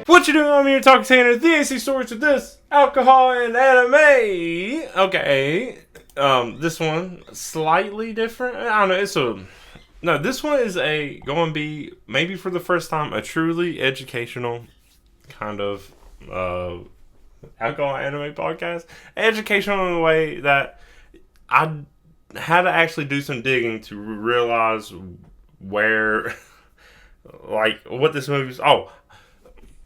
What you doing? I'm here talking Tanner, theacstories with this alcohol and anime. Okay, this one slightly different. I don't know. This one is going to be maybe for the first time a truly educational kind of uh alcohol anime podcast. Educational in a way that I had to actually do some digging to realize where, like, what this movie's.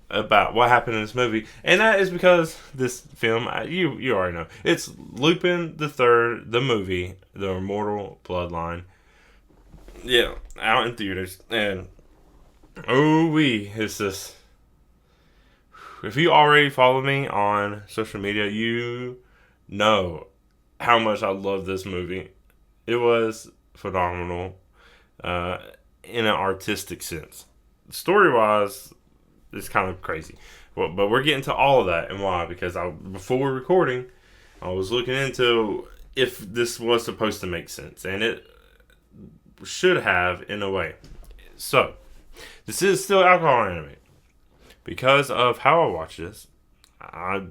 About what happened in this movie, and that is because this film, you already know, it's Lupin the Third, the movie, the Immortal Bloodline. Yeah, out in theaters, and it's just. If you already follow me on social media, you know how much I love this movie. It was phenomenal, uh, in an artistic sense. Story wise, it's kind of crazy. Well, but we're getting to all of that and why, because before recording, I was looking into if this was supposed to make sense, and it should have in a way. So, this is still alcohol anime. Because of how I watched this, I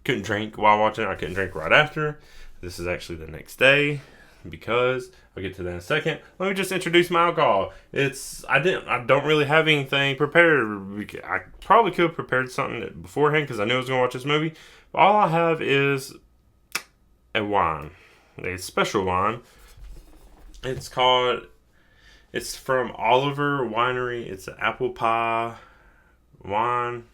couldn't drink while watching it. I couldn't drink right after. This is actually the next day because I'll get to that in a second. Let me just introduce my alcohol. I don't really have anything prepared. I probably could have prepared something beforehand because I knew I was going to watch this movie. But all I have is a wine, a special wine. It's from Oliver Winery. It's an apple pie wine.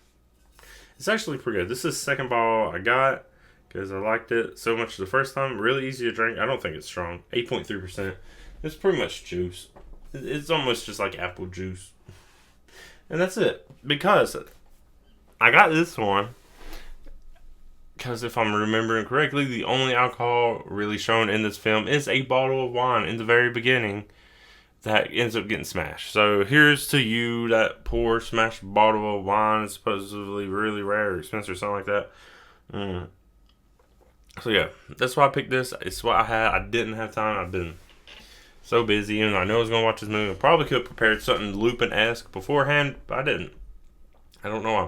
It's actually pretty good. This is the second bottle I got because I liked it so much the first time. Really easy to drink. I don't think it's strong. 8.3%. It's pretty much juice. It's almost just like apple juice. And that's it. Because I got this one because if I'm remembering correctly, the only alcohol really shown in this film is a bottle of wine in the very beginning that ends up getting smashed. So here's to you, that poor smashed bottle of wine, supposedly really rare or expensive or something like that. So yeah, that's why I picked this. It's what I had. I didn't have time. I've been so busy, and I know I was going to watch this movie. I probably could have prepared something Lupin-esque beforehand, but I didn't. I don't know why.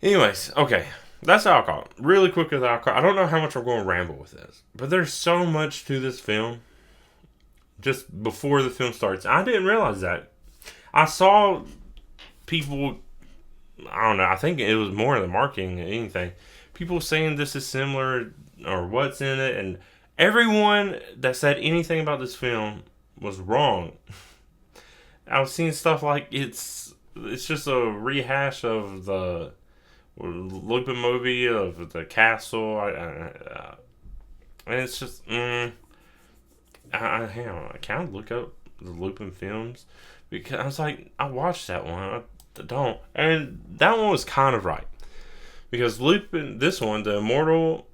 Anyways, okay. That's alcohol. Really quick with alcohol. I don't know how much I'm going to ramble with this, but there's so much to this film just before the film starts. I didn't realize that. I saw people, I don't know, I think it was more of the marketing than anything. People saying this is similar or what's in it, and everyone that said anything about this film was wrong. I was seeing stuff like it's just a rehash of the Lupin movie of the castle, and it's just. I kind of look up the Lupin films because I was like, I watched that one. I don't. And that one was kind of right. Because Lupin, this one, the Immortal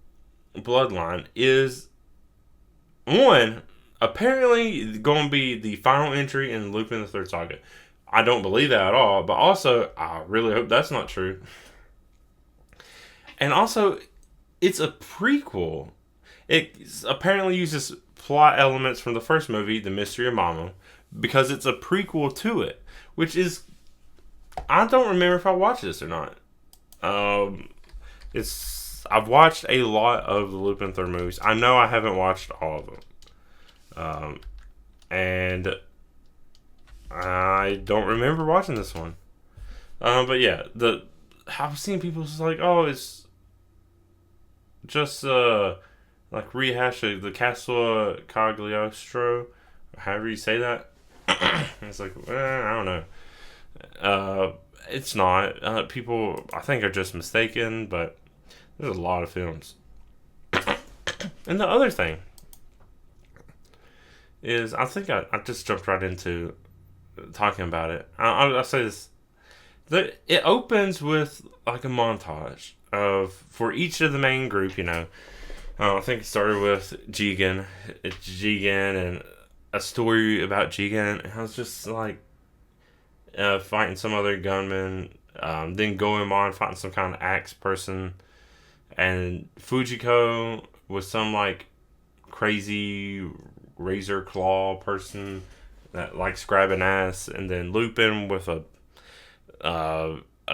Bloodline, is one, apparently going to be the final entry in Lupin the Third saga. I don't believe that at all, but also, I really hope that's not true. And also, it's a prequel. It apparently uses plot elements from the first movie, The Mystery of Mama, because it's a prequel to it, which I don't remember if I watched this or not. I've watched a lot of the Lupin Third movies. I know I haven't watched all of them, and I don't remember watching this one. But yeah, I've seen people just like, oh, it's just like rehash of the Castle Cagliostro, however you say that. It's like, I don't know. It's not. People, I think, are just mistaken, but there's a lot of films. And the other thing is, I think I just jumped right into talking about it. I'll say this. It opens with like a montage for each of the main group, you know. I think it started with Jigen. It's Jigen and a story about Jigen. And I was just like fighting some other gunman. Then Goemon fighting some kind of axe person. And Fujiko was some like crazy razor claw person. that likes grabbing ass, and then Lupin with a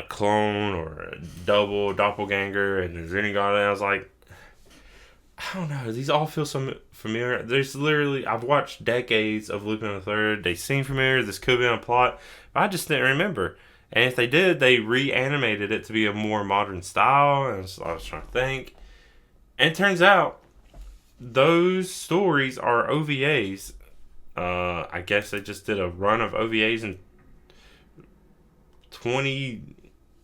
clone or a doppelganger, and there's Zenigata. And I was like, I don't know. These all feel so familiar. There's literally, I've watched decades of Lupin the Third. They seem familiar. This could be on a plot. But I just didn't remember. And if they did, they reanimated it to be a more modern style. And so I was trying to think. And it turns out those stories are OVAs. I guess they just did a run of OVAs in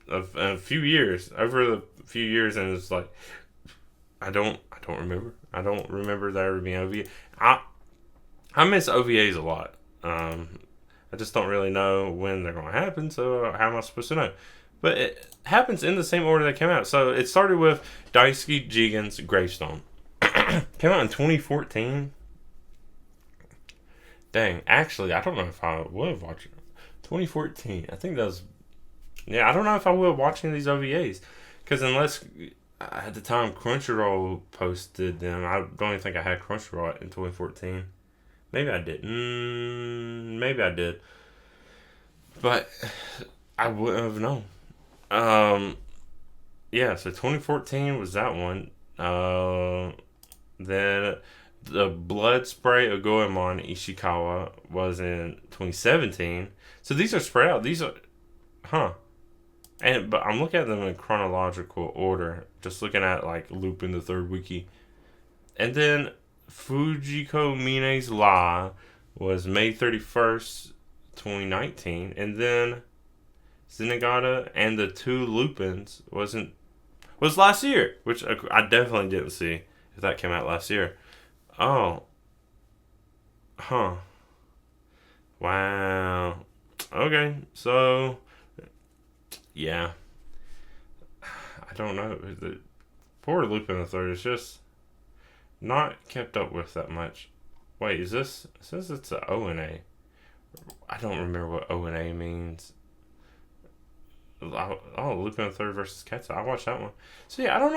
a few years, over the few years, and it's like I don't remember. I don't remember there ever being OVA. I miss OVAs a lot. I just don't really know when they're going to happen, so how am I supposed to know? But it happens in the same order they came out. So it started with Daisuke Jigen's Gravestone. Came out in 2014. Dang, actually, I don't know if I would have watched it. 2014. I think that was... Yeah, I don't know if I would have watching these OVAs. Because unless... At the time, Crunchyroll posted them. I don't even think I had Crunchyroll in 2014. Maybe I didn't. Maybe I did. But I wouldn't have known. Yeah, so 2014 was that one. Then the Blood Spray of Goemon Ishikawa was in 2017. So these are spread out. These are... Huh. But I'm looking at them in chronological order. Just looking at like Lupin the Third wiki. And then Fujiko Mine's Law was May 31st, 2019. And then Zenigata and the Two Lupins was last year. Which I definitely didn't see if that came out last year. Oh. Huh. Wow. Okay. So... Yeah. I don't know. The poor Lupin the Third is just not kept up with that much. Wait, is this... It says it's an O&A. I don't remember what O&A means. Oh, Lupin the Third versus Ketsu. I watched that one. So yeah, I don't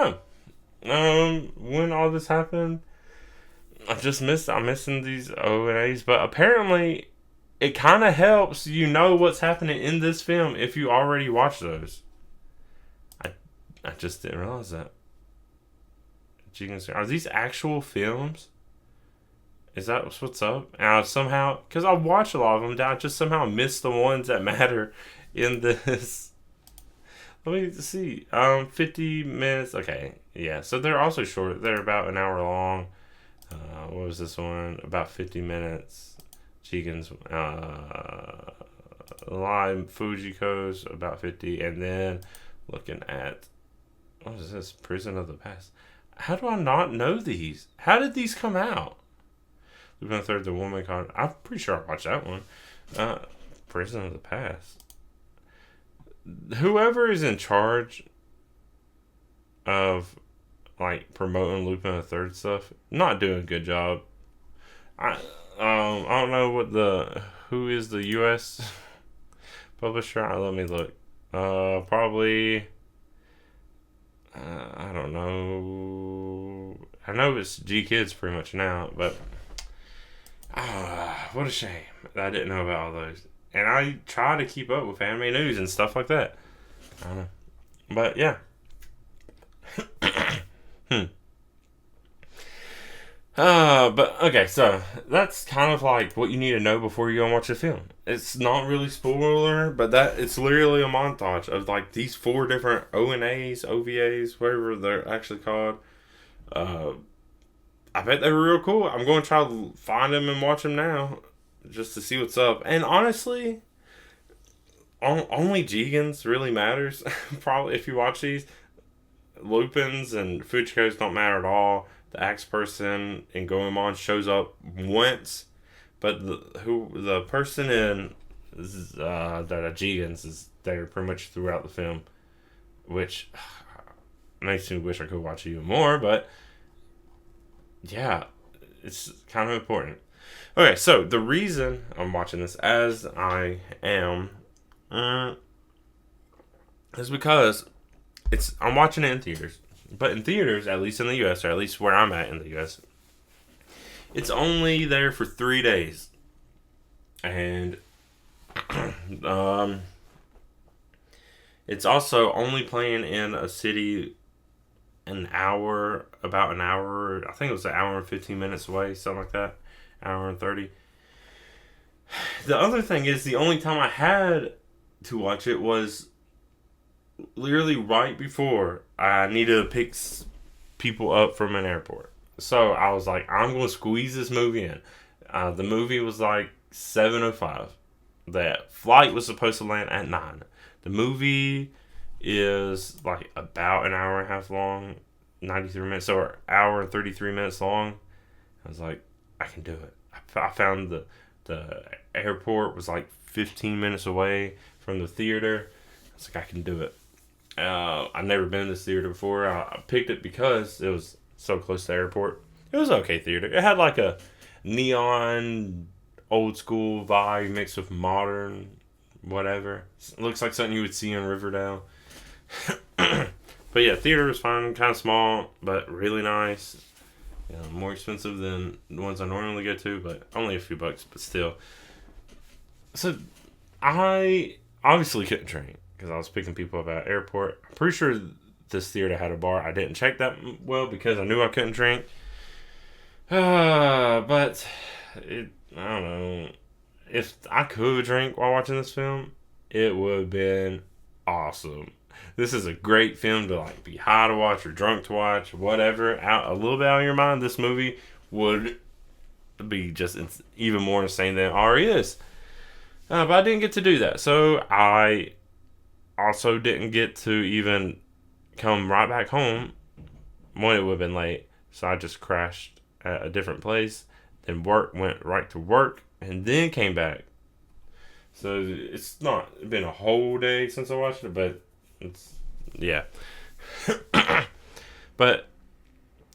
know. When all this happened, I'm missing these O&As, but apparently it kind of helps you know what's happening in this film if you already watched those. I just didn't realize that. Are these actual films? Is that what's up? And I somehow, because I watch a lot of them, I just somehow missed the ones that matter in this. Let me see. 50 minutes. Okay, yeah. So they're also short. They're about an hour long. What was this one? About 50 minutes. Jigen's Live Fujiko's about 50, and then looking at what is this? Prison of the Past. How do I not know these? How did these come out? Lupin the Third, The Woman Called. I'm pretty sure I watched that one. Prison of the Past. Whoever is in charge of like promoting Lupin the Third stuff, not doing a good job. I don't know who is the U.S. publisher. Let me look. Probably. I don't know. I know it's G Kids pretty much now, but what a shame that I didn't know about all those. And I try to keep up with anime news and stuff like that. I don't know, but yeah. But okay, so that's kind of like what you need to know before you go and watch the film. It's not really spoiler, but it's literally a montage of like these 4 different O&As, OVAs, whatever they're actually called. I bet they were real cool. I'm going to try to find them and watch them now, just to see what's up. And honestly, only Jigen's really matters. Probably if you watch these, Lupin's and Fujiko's don't matter at all. The axe person in Goemon shows up once, but the person in Jigen's is there pretty much throughout the film, which makes me wish I could watch it even more, but yeah, it's kind of important. Okay, so the reason I'm watching this as I am is because I'm watching it in theaters. But in theaters, at least in the U.S., or at least where I'm at in the U.S., it's only there for 3 days. And um, it's also only playing in a city about an hour. I think it was an hour and 15 minutes away, something like that. Hour and 30. The other thing is, the only time I had to watch it was literally right before I needed to pick people up from an airport. So I was like, I'm going to squeeze this movie in. The movie was like 7:05. That flight was supposed to land at 9. The movie is like about an hour and a half long, 93 minutes, or hour and 33 minutes long. I was like, I can do it. I found the airport was like 15 minutes away from the theater. I was like, I can do it. I've never been in this theater before. I picked it because it was so close to the airport. It was an okay theater. It had like a neon, old school vibe mixed with modern, whatever. It looks like something you would see in Riverdale. But yeah, theater was fun, kind of small, but really nice. More expensive than the ones I normally go to, but only a few bucks, but still. So I obviously couldn't drink because I was picking people up at airport. I'm pretty sure this theater had a bar. I didn't check that well because I knew I couldn't drink. But I don't know. If I could drink while watching this film, it would have been awesome. This is a great film to like be high to watch or drunk to watch, whatever. Out a little bit out of your mind, this movie would be just even more insane than it already is. But I didn't get to do that, so I also didn't get to even come right back home when it would have been late. So I just crashed at a different place, then went right to work, and then came back. So it's not been a whole day since I watched it, but it's, yeah. But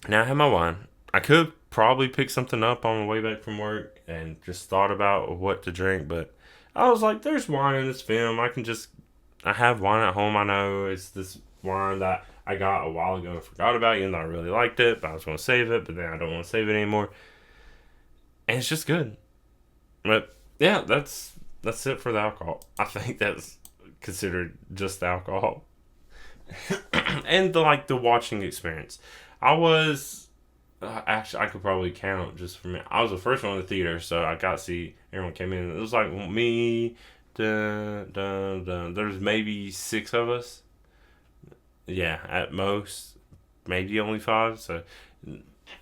now I have my wine. I could probably pick something up on the way back from work and just thought about what to drink, but I was like, there's wine in this film. I have wine at home. I know it's this wine that I got a while ago and forgot about, even though I really liked it, but I was going to save it, but then I don't want to save it anymore. And it's just good. But yeah, that's it for the alcohol. I think that's considered just the alcohol. And the watching experience. I was actually, I could probably count just for me. I was the first one in the theater, so I got to see everyone came in. It was like me, there's maybe 6 of us. Yeah, at most, maybe only 5. So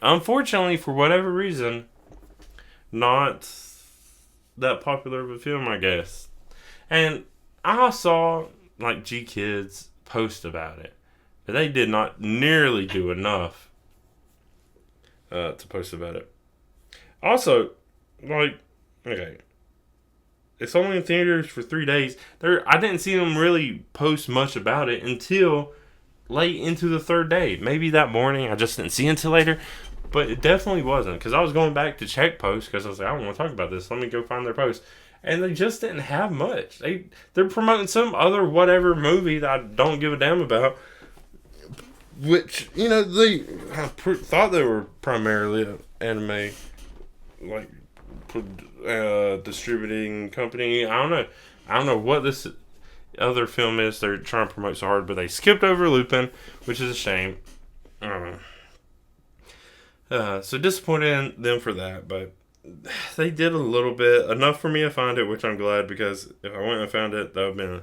unfortunately, for whatever reason, not that popular of a film, I guess. And I saw like G Kids post about it, but they did not nearly do enough to post about it. Also, okay, it's only in theaters for 3 days. I didn't see them really post much about it until late into the 3rd day. Maybe that morning. I just didn't see it until later. But it definitely wasn't, because I was going back to check posts because I was like, I don't want to talk about this. Let me go find their posts. And they just didn't have much. They're promoting some other whatever movie that I don't give a damn about. Which, they thought they were primarily an anime, distributing company. I don't know what this other film is they're trying to promote so hard, but they skipped over Lupin, which is a shame. I don't know. So disappointed in them for that, but they did a little bit, enough for me to find it, which I'm glad, because if I went and found it, that would have been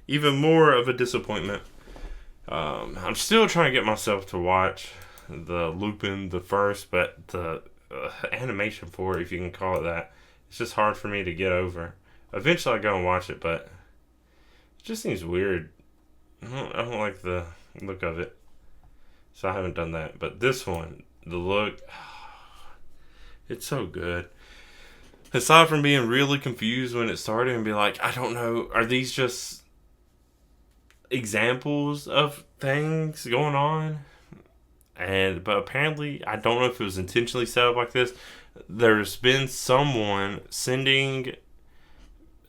even more of a disappointment. I'm still trying to get myself to watch the Lupin the First, but the animation for it, if you can call it that, it's just hard for me to get over. Eventually I'll go and watch it, but it just seems weird. I don't like the look of it, so I haven't done that. But this one, the look, it's so good. Aside from being really confused when it started and be like, I don't know, are these just examples of things going on? But apparently, I don't know if it was intentionally set up like this. There's been someone sending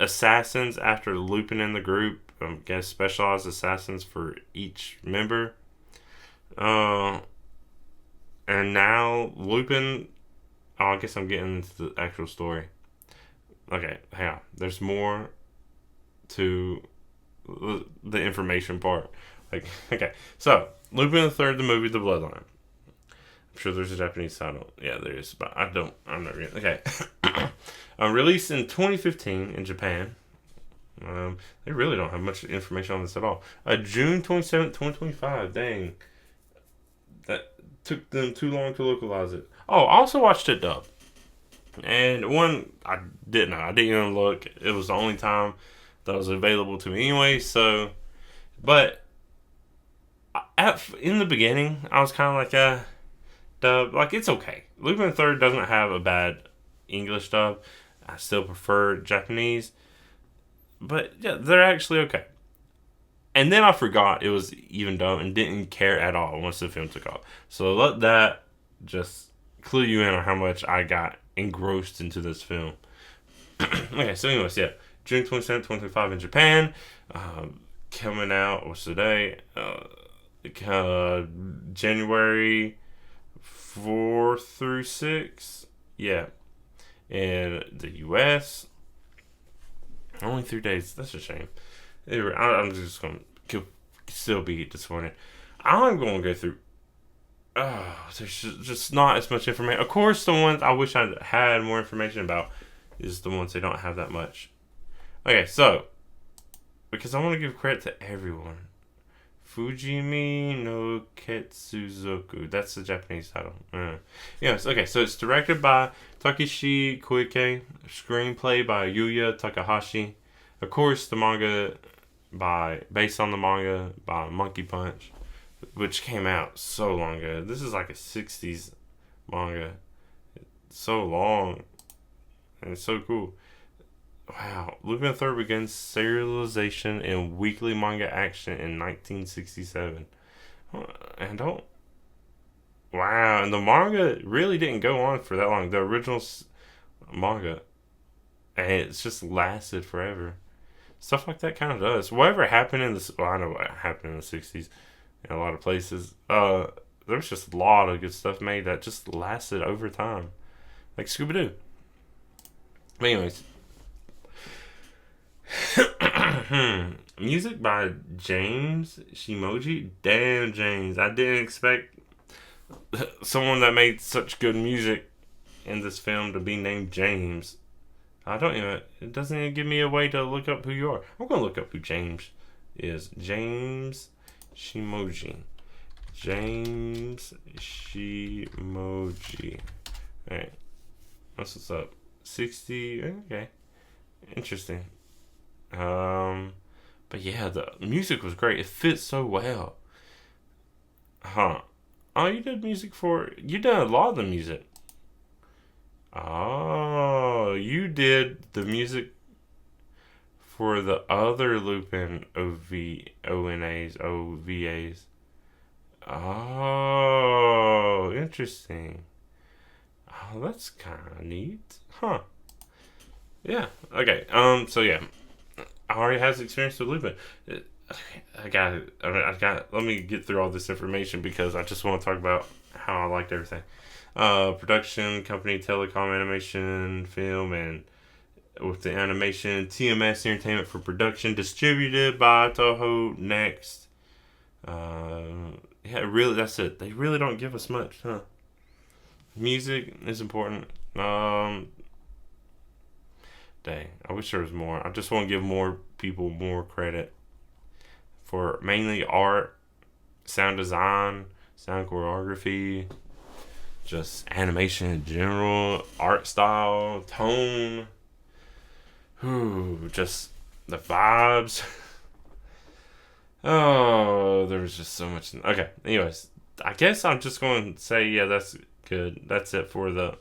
assassins after Lupin in the group. I guess specialized assassins for each member. And now Lupin. Oh, I guess I'm getting into the actual story. Okay, hang on. There's more to the information part. Like, okay, so Lupin the Third, the movie, The Bloodline. I'm sure there's a Japanese title. Yeah, there is, but I'm not reading. Okay. Released in 2015 in Japan. They really don't have much information on this at all. June 27th, 2025. Dang. That took them too long to localize it. Oh, I also watched it dubbed. And I didn't even look. It was the only time that was available to me anyway, so. But in the beginning, I was kind of like, dub. Like, it's okay. Lupin the Third doesn't have a bad English dub. I still prefer Japanese. But, yeah, they're actually okay. And then I forgot it was even dub and didn't care at all once the film took off. So let that just clue you in on how much I got engrossed into this film. Okay, so anyways, yeah. June 27th, 2025 in Japan. Coming out, what's the day? January 4th through 6th. Yeah. In the U.S. Only 3 days. That's a shame. I'm just going to still be disappointed. I'm going to go through. There's just not as much information. Of course, the ones I wish I had more information about is the ones they don't have that much. Okay, so. Because I want to give credit to everyone. Fujimi no Ketsuzoku. That's the Japanese title. Yes, okay, so it's directed by Takeshi Koike. Screenplay by Yuya Takahashi. Of course, the manga based on the manga by Monkey Punch, which came out so long ago. This is like a 60s manga. It's so long. And it's so cool. Wow. Lupin the Third begins serialization in weekly manga action in 1967. Wow. And the manga really didn't go on for that long. The original manga. And it's just lasted forever. Stuff like that kind of does. Whatever happened in the... Well, I know what happened in the 60s in a lot of places. There was just a lot of good stuff made that just lasted over time. Like Scooby-Doo. But anyways... Music by James Shimoji. Damn, James. I didn't expect someone that made such good music in this film to be named James. It doesn't even give me a way to look up who you are. I'm going to look up who James is. James Shimoji. James Shimoji. Alright. That's what's up. 60. Okay. Interesting. But yeah, the music was great. It fits so well. Oh, you did a lot of the music. Oh, you did the music for the other Lupin OVAs. Oh, interesting. Oh, that's kind of neat. Huh. Yeah. Okay. So yeah. I already has experience with Lupin. Let me get through all this information because I just want to talk about how I liked everything. Production company, Telecom Animation Film, and with the animation, TMS Entertainment for production, distributed by Toho Next. Really, that's it. They really don't give us much, huh? Music is important. Dang, I wish there was more. I just want to give more people more credit for mainly art, sound design, sound choreography, just animation in general, art style, tone. Just the vibes. Oh, there was just so much. Okay, anyways, I guess I'm just going to say, yeah, that's good. That's it for the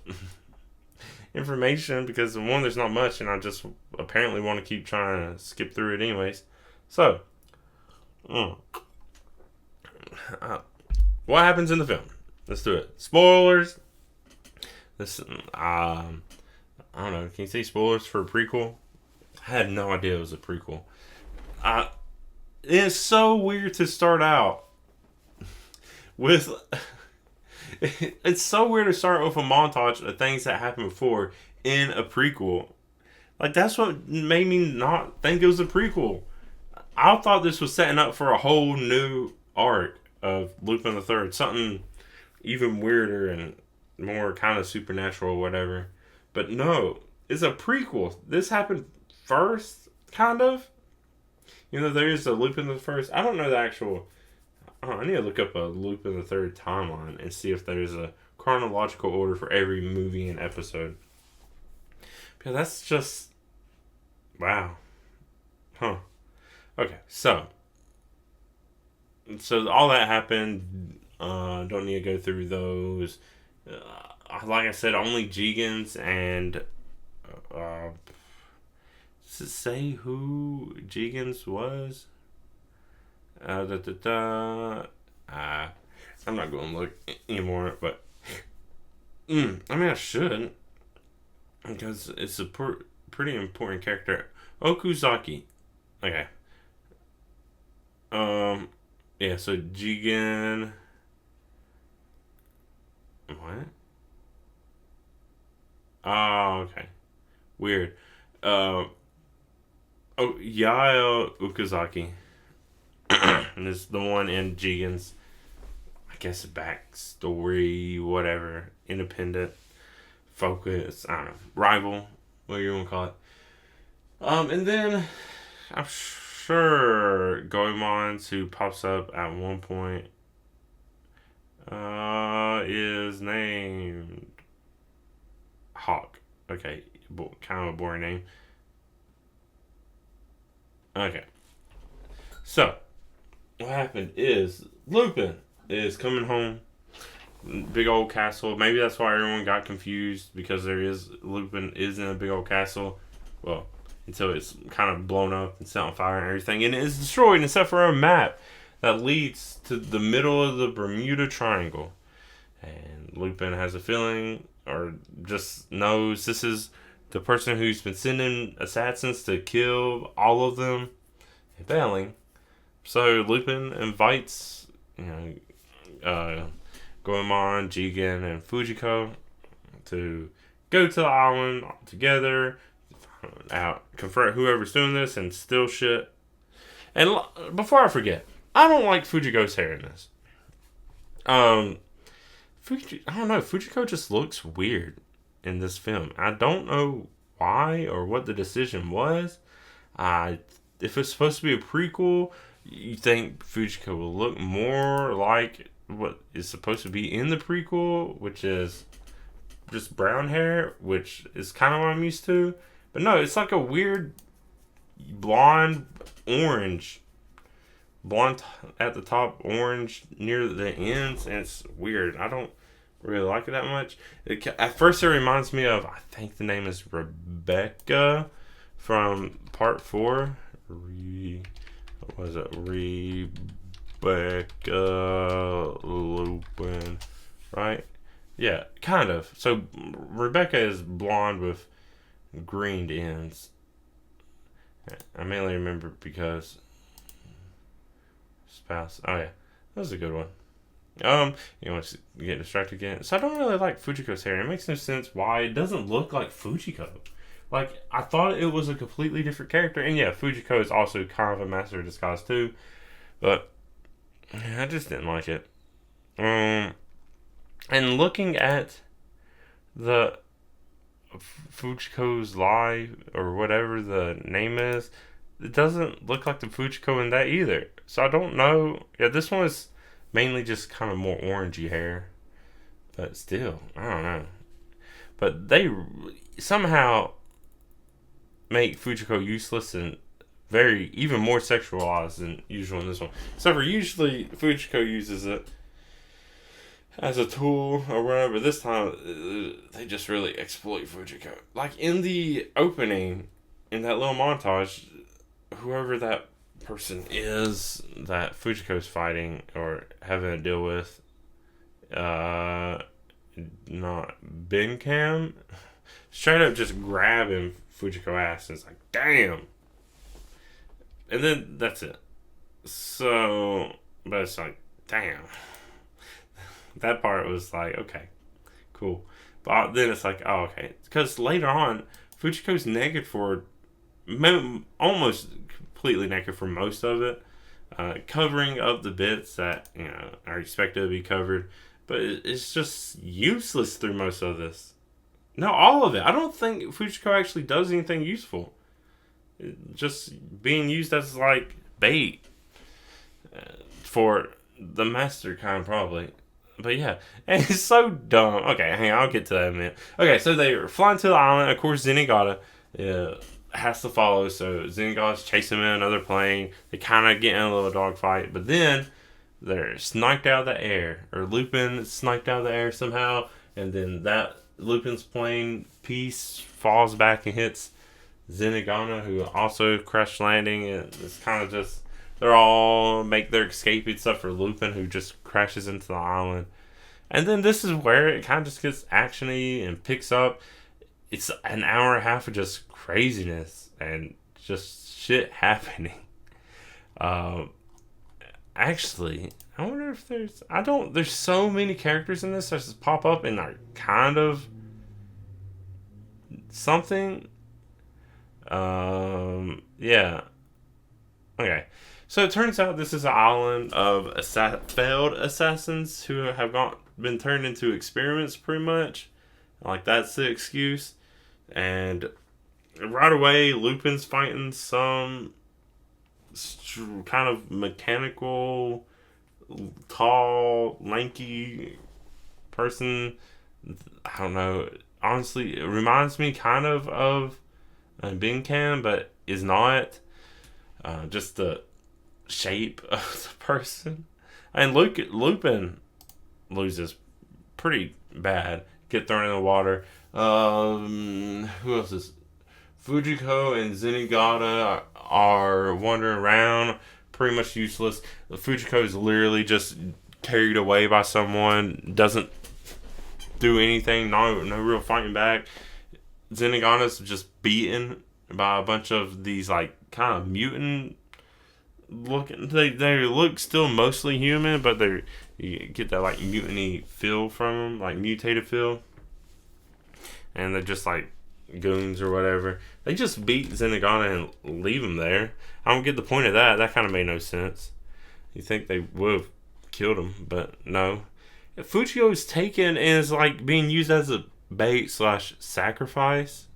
information because one, there's not much, and I just apparently want to keep trying to skip through it anyways. So, what happens in the film? Let's do it. Spoilers. I don't know. Can you say spoilers for a prequel? I had no idea it was a prequel. It's so weird to start out with. It's so weird to start with a montage of things that happened before in a prequel. Like, that's what made me not think it was a prequel. I thought this was setting up for a whole new arc of Lupin the Third. Something even weirder and more kind of supernatural or whatever. But no, it's a prequel. This happened first, kind of. You know, there is a Lupin the First. I don't know the actual... I need to look up a Lupin the Third timeline and see if there's a chronological order for every movie and episode. Because that's just... Wow. Huh. Okay, so all that happened. Don't need to go through those. Like I said, only Jigans and... does it say who Jigans was? I'm not going to look anymore, but I mean, I should, because it's a pretty important character. Okuzaki. Okay. Yeah, so Jigen. What? Oh, okay. Weird. Yael Okuzaki. And it's the one in Jigen's, I guess, backstory, whatever, independent, focus, I don't know, rival, whatever you want to call it. And then I'm sure Goemon, who pops up at one point, is named Hawk. Okay, kind of a boring name. Okay. So, what happened is Lupin is coming home. Big old castle. Maybe that's why everyone got confused, because Lupin is in a big old castle. Well, until it's kind of blown up and set on fire and everything. And it is destroyed except for a map that leads to the middle of the Bermuda Triangle. And Lupin has a feeling, or just knows, this is the person who's been sending assassins to kill all of them and failing. So Lupin invites, Goemon, Jigen, and Fujiko to go to the island together, confront whoever's doing this, and steal shit. And before I forget, I don't like Fujiko's hair in this. I don't know. Fujiko just looks weird in this film. I don't know why or what the decision was. If it's supposed to be a prequel, you think Fujiko will look more like what is supposed to be in the prequel, which is just brown hair, which is kind of what I'm used to. But no, it's like a weird blonde orange. Blonde at the top, orange near the ends, and it's weird. I don't really like it that much. At first, it reminds me of, I think the name is Rebecca from Part 4. What was it? Rebecca Lupin, right? Yeah, kind of. So Rebecca is blonde with greened ends. I mainly remember because spouse. Oh yeah, that was a good one. You want to get distracted again? So I don't really like Fujiko's hair. It makes no sense why it doesn't look like Fujiko. Like, I thought it was a completely different character. And yeah, Fujiko is also kind of a master of disguise too. But I just didn't like it. And looking at the Fujiko's live, or whatever the name is, it doesn't look like the Fujiko in that either. So I don't know. Yeah, this one is mainly just kind of more orangey hair. But still, I don't know. But they somehow make Fujiko useless and even more sexualized than usual in this one. Except for usually Fujiko uses it as a tool or whatever. This time they just really exploit Fujiko. Like in the opening, in that little montage, whoever that person is that Fujiko's fighting or having to deal with, not Bencam, straight up just grabbing Fujiko ass, and it's like, damn. And then that's it. So, but it's like, damn. That part was like, okay, cool. But then it's like, oh, okay. Because later on, Fujiko's naked for almost completely naked for most of it, covering up the bits that are expected to be covered, but it's just useless through most of this. No, all of it. I don't think Fujiko actually does anything useful. Just being used as like bait for the master kind, probably. But yeah, and it's so dumb. Okay, hang on, I'll get to that in a minute. Okay, so they're flying to the island. Of course, Zenigata has to follow. So Zenigata's chasing him in another plane. They kind of get in a little dogfight, but then they're sniped out of the air, or Lupin is sniped out of the air somehow, and then that Lupin's plane piece falls back and hits Zenigata, who also crash landing, and it's kind of just they're all make their escape except for Lupin, who just crashes into the island. And then this is where it kind of just gets actiony and picks up. It's an hour and a half of just craziness and just shit happening. Actually, I wonder if there's so many characters in this that just pop up and are kind of something. Yeah. Okay. So it turns out this is an island of failed assassins who have been turned into experiments, pretty much. Like, that's the excuse. And right away, Lupin's fighting some kind of mechanical, tall, lanky person. I don't know. Honestly, it reminds me kind of Binkan, but is not. Just the shape of the person. And Lupin loses pretty bad. Get thrown in the water. Who else is... Fujiko and Zenigata are wandering around. Pretty much useless. Fujiko is literally just carried away by someone. Doesn't do anything. No real fighting back. Zenigata's just beaten by a bunch of these like kind of mutant looking. They look still mostly human, but you get that like mutiny feel from them, like mutated feel, and they're just like goons or whatever. They just beat Zenigata and leave him there. I don't get the point of that. That kind of made no sense. You think they would have killed him, but no. Fujiko is taken and is like being used as a bait / sacrifice.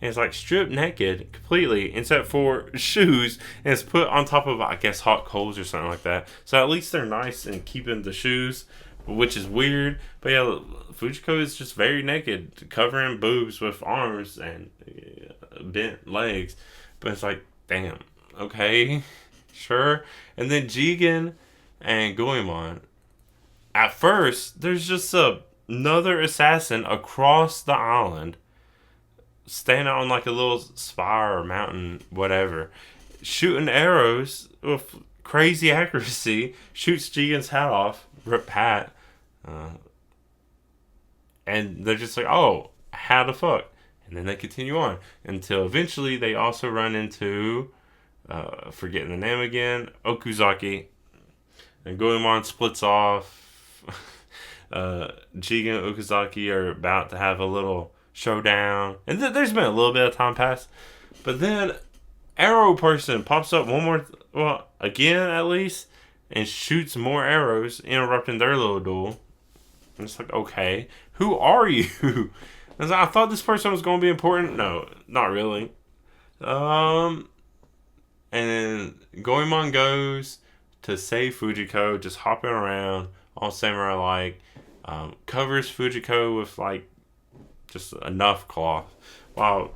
And it's like stripped naked completely, except for shoes, and it's put on top of, I guess, hot coals or something like that. So at least they're nice in keeping the shoes, which is weird. But yeah, Fujiko is just very naked, covering boobs with arms and bent legs. But it's like, damn, okay, sure. And then Jigen and Goemon. At first, there's just another assassin across the island, standing on like a little spire or mountain, whatever, shooting arrows with crazy accuracy, shoots Jigen's hat off, rip hat, and they're just like, oh, how the fuck? And then they continue on until eventually they also run into, forgetting the name again, Okuzaki, and Goemon splits off. Jigen and Okuzaki are about to have a little showdown, and there's been a little bit of time pass, but then Arrow person pops up again at least, and shoots more arrows, interrupting their little duel. And it's like, okay, who are you? I thought this person was going to be important. No, not really. And then Goemon goes to save Fujiko, just hopping around, all samurai-like, covers Fujiko with like just enough cloth, while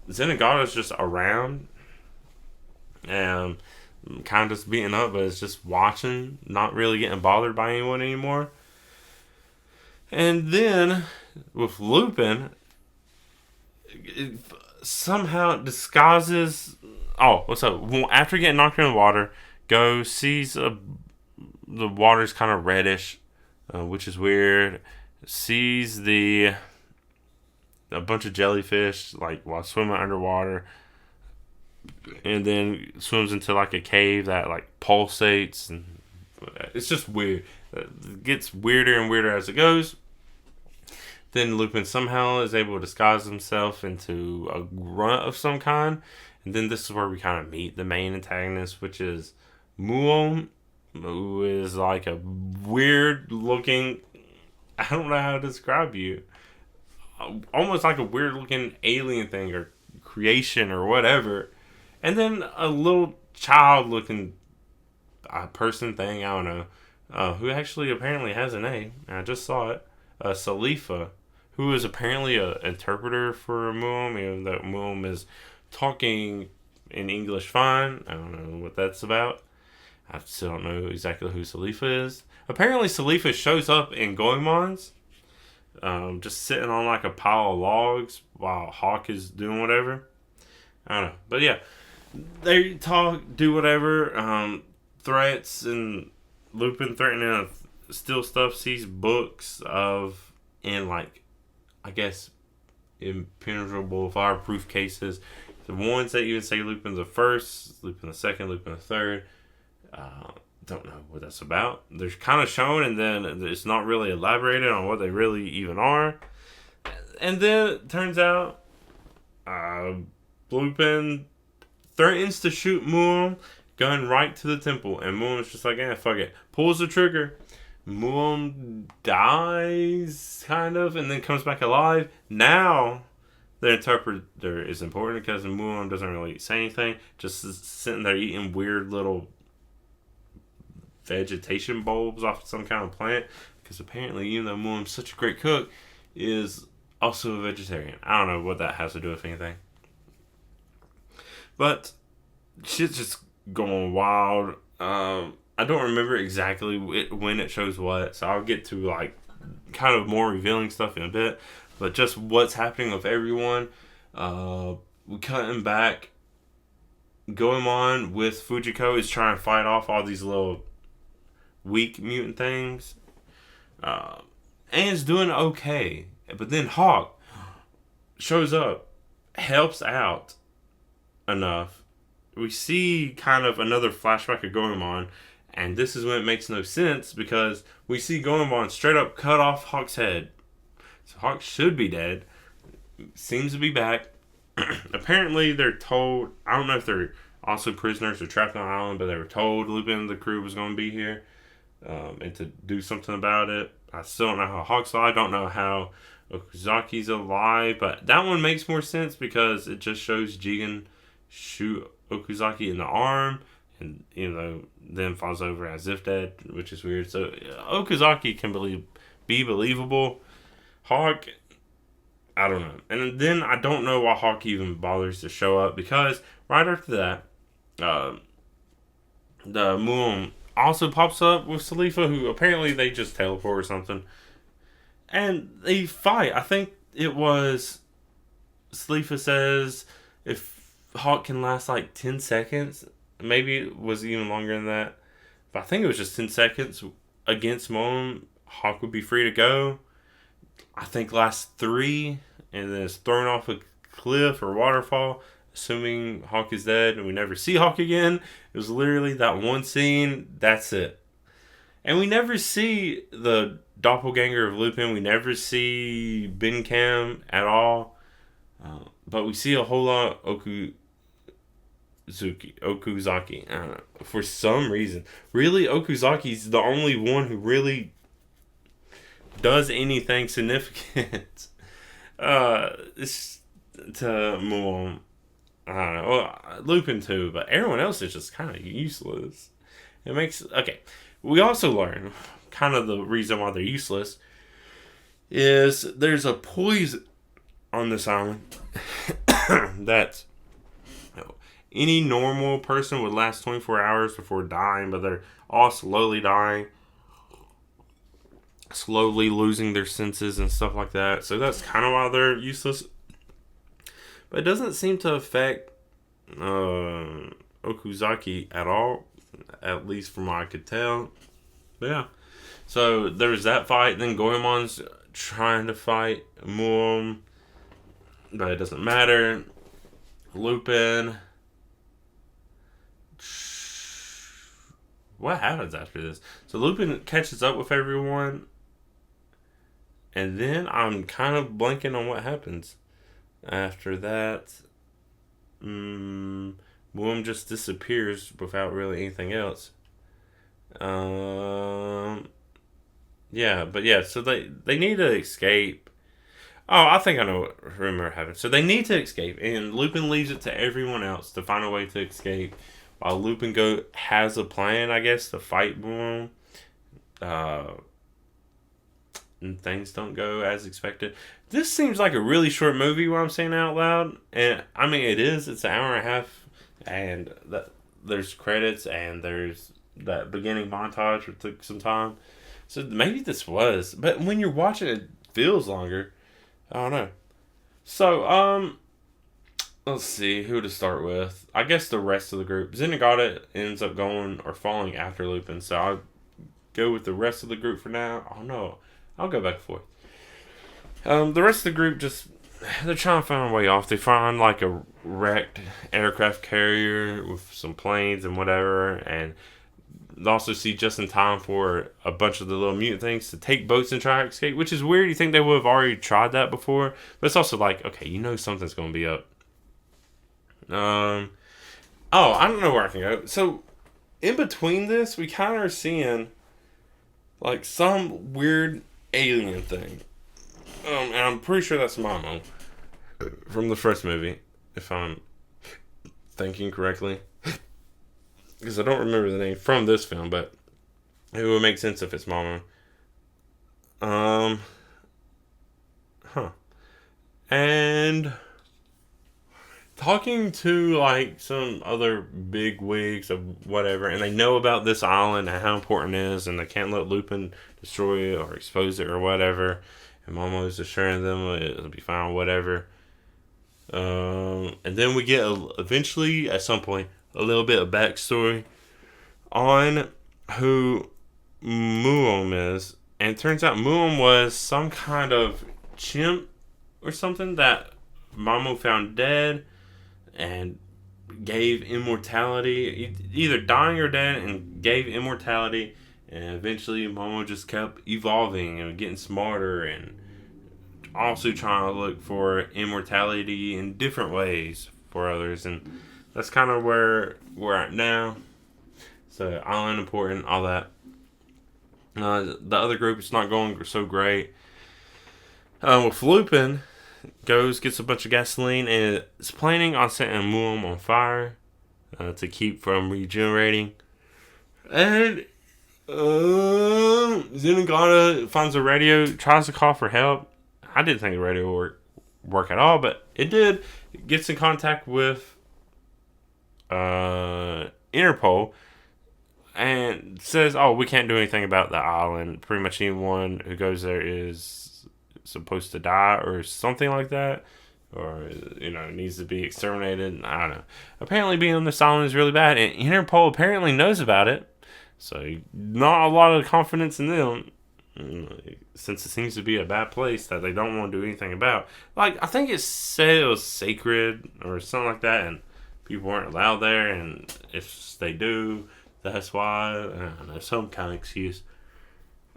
Zenigata's just around and kind of just beating up, but it's just watching, not really getting bothered by anyone anymore. And then with Lupin, it somehow disguises. Oh, what's up? After getting knocked in the water, sees the water's kind of reddish, which is weird. Sees a bunch of jellyfish like while swimming underwater, and then swims into like a cave that like pulsates, and it's just weird. It gets weirder and weirder as it goes. Then Lupin somehow is able to disguise himself into a grunt of some kind. And then this is where we kind of meet the main antagonist, which is Muon, who is like a weird looking. I don't know how to describe you. Almost like a weird looking alien thing or creation or whatever. And then a little child looking person thing, I don't know, who actually apparently has a name. I just saw it. Salifa, who is apparently an interpreter for Muom, even though Muom is talking in English fine. I don't know what that's about. I still don't know exactly who Salifa is. Apparently, Salifa shows up in Goemon's, just sitting on like a pile of logs while Hawk is doing whatever. I don't know. But yeah, they talk, do whatever, threats, and Lupin threatening to steal stuff, sees books in like, I guess, impenetrable fireproof cases. The ones that even say Lupin the First, Lupin the Second, Lupin the Third. Don't know what that's about. They're kind of shown, and then it's not really elaborated on what they really even are. And then it turns out Lupin threatens to shoot Muon, gun right to the temple, and Muon's just like, fuck it. Pulls the trigger. Muon dies, kind of, and then comes back alive. Now, the interpreter is important because Muon doesn't really say anything, just is sitting there eating weird little vegetation bulbs off some kind of plant, because apparently, even though Muon's such a great cook, is also a vegetarian. I don't know what that has to do with anything. But shit's just going wild. I don't remember exactly when it shows what, so I'll get to like kind of more revealing stuff in a bit. But just what's happening with everyone. We cutting back. Goemon with Fujiko is trying to fight off all these little weak mutant things. And it's doing okay. But then Hawk shows up, helps out enough. We see kind of another flashback of Goemon, and this is when it makes no sense because we see Goemon straight up cut off Hawk's head. So Hawk should be dead. Seems to be back. Apparently they're told, I don't know if they're also prisoners or trapped on an island, but they were told Lupin and the crew was going to be here and to do something about it. I still don't know how Hawk's alive. I don't know how Okuzaki's alive, but that one makes more sense because it just shows Jigen shoot Okuzaki in the arm and, then falls over as if dead, which is weird. So Okuzaki can be believable. Hawk, I don't know. And then I don't know why Hawk even bothers to show up, because right after that, the Muon also pops up with Salifa, who apparently they just teleport or something. And they fight. I think it was Salifa says if Hawk can last like 10 seconds, maybe it was even longer than that, but I think it was just 10 seconds against Muon, Hawk would be free to go. I think last 3, and then is thrown off a cliff or waterfall, assuming Hawk is dead, and we never see Hawk again. It was literally that one scene, that's it. And we never see the doppelganger of Lupin, we never see Benkam at all, but we see a whole lot of Okuzaki, I don't know, for some reason. Really, Okuzaki's the only one who really does anything significant. It's to Muon. I don't know. Well, Lupin too, but everyone else is just kind of useless. It makes okay. We also learn kind of the reason why they're useless is there's a poison on this island that any normal person would last 24 hours before dying, but they're all slowly dying, slowly losing their senses and stuff like that. So that's kind of why they're useless. But it doesn't seem to affect Okuzaki at all, at least from what I could tell. But yeah. So there's that fight. Then Goemon's trying to fight Muon, but it doesn't matter. Lupin. What happens after this? So Lupin catches up with everyone, And then I'm kind of blanking on what happens after that. Boom just disappears without really anything else. Yeah, but yeah, so they need to escape. Oh, I think I know what remember happened. So they need to escape, and Lupin leaves it to everyone else to find a way to escape. While Lupin has a plan, I guess, to fight Boom. And things don't go as expected. This seems like a really short movie. What I'm saying out loud, and I mean it is. It's an hour and a half, and there's credits and there's that beginning montage which took some time. So maybe this was, but when you're watching it feels longer. I don't know. So, let's see who to start with. I guess the rest of the group. Zenigata ends up going or falling after Lupin, so I'll go with the rest of the group for now. Oh no, I'll go back and forth. The rest of the group they're trying to find a way off. They find like a wrecked aircraft carrier with some planes and whatever, and they also see just in time for a bunch of the little mutant things to take boats and try to escape, which is weird. You think they would have already tried that before, but it's also like, okay, something's going to be up. Oh, I don't know where I can go. So, in between this, we kind of are seeing like some weird alien thing. And I'm pretty sure that's Momo from the first movie, if I'm thinking correctly. Because I don't remember the name from this film, but it would make sense if it's Momo. And talking to like some other big wigs of whatever, and they know about this island and how important it is, and they can't let Lupin destroy it or expose it or whatever. And Momo's assuring them it'll be fine, whatever. And then we get eventually at some point a little bit of backstory on who Muom is. And it turns out Muom was some kind of chimp or something that Momo found dead and gave immortality, either dying or dead, and gave immortality. And eventually Momo just kept evolving and getting smarter and also trying to look for immortality in different ways for others. And that's kind of where we're at now. So, island important, all that. The other group is not going so great. With Lupin, gets a bunch of gasoline and is planning on setting Muom on fire to keep from regenerating. And Zenigata finds a radio, tries to call for help. I didn't think the radio would work at all, but it did. It gets in contact with Interpol and says, "Oh, we can't do anything about the island. Pretty much anyone who goes there is supposed to die or something like that, or needs to be exterminated." I don't know. Apparently, being on this island is really bad, and Interpol apparently knows about it. So, not a lot of confidence in them, since it seems to be a bad place that they don't want to do anything about. Like, I think it said it was sacred or something like that, and people weren't allowed there, and if they do, that's why. I don't know, some kind of excuse.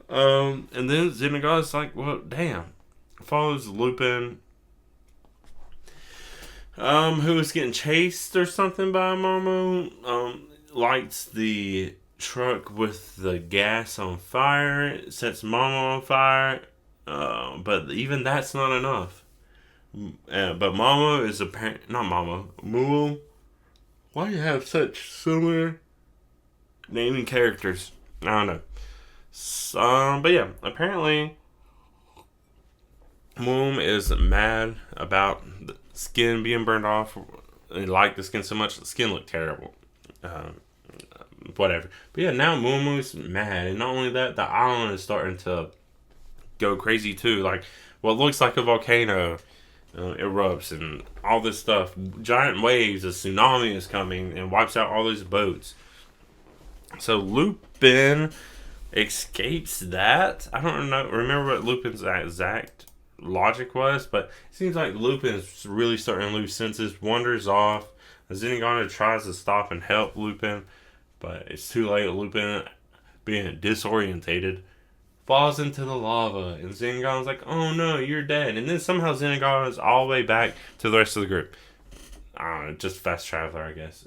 And then Zenigata's like, well, damn. Follows Lupin, who is getting chased or something by Momo. Lights the truck with the gas on fire, sets Momo on fire, but even that's not enough. But Momo is not Momo, Muo. Why do you have such similar naming characters? I don't know. But yeah, apparently Muo is mad about the skin being burned off. He liked the skin so much, the skin looked terrible. Whatever. But yeah, now Momo's mad. And not only that, the island is starting to go crazy too. Like, what looks like a volcano erupts and all this stuff. Giant waves, a tsunami is coming and wipes out all these boats. So Lupin escapes that. I don't remember what Lupin's exact logic was, but it seems like Lupin is really starting to lose senses, wanders off. Zenigata tries to stop and help Lupin, but it's too late. Lupin, being disorientated, falls into the lava, and Zengon's like, "Oh no, you're dead." And then somehow Zengon is all the way back to the rest of the group. I don't know, just fast traveler, I guess.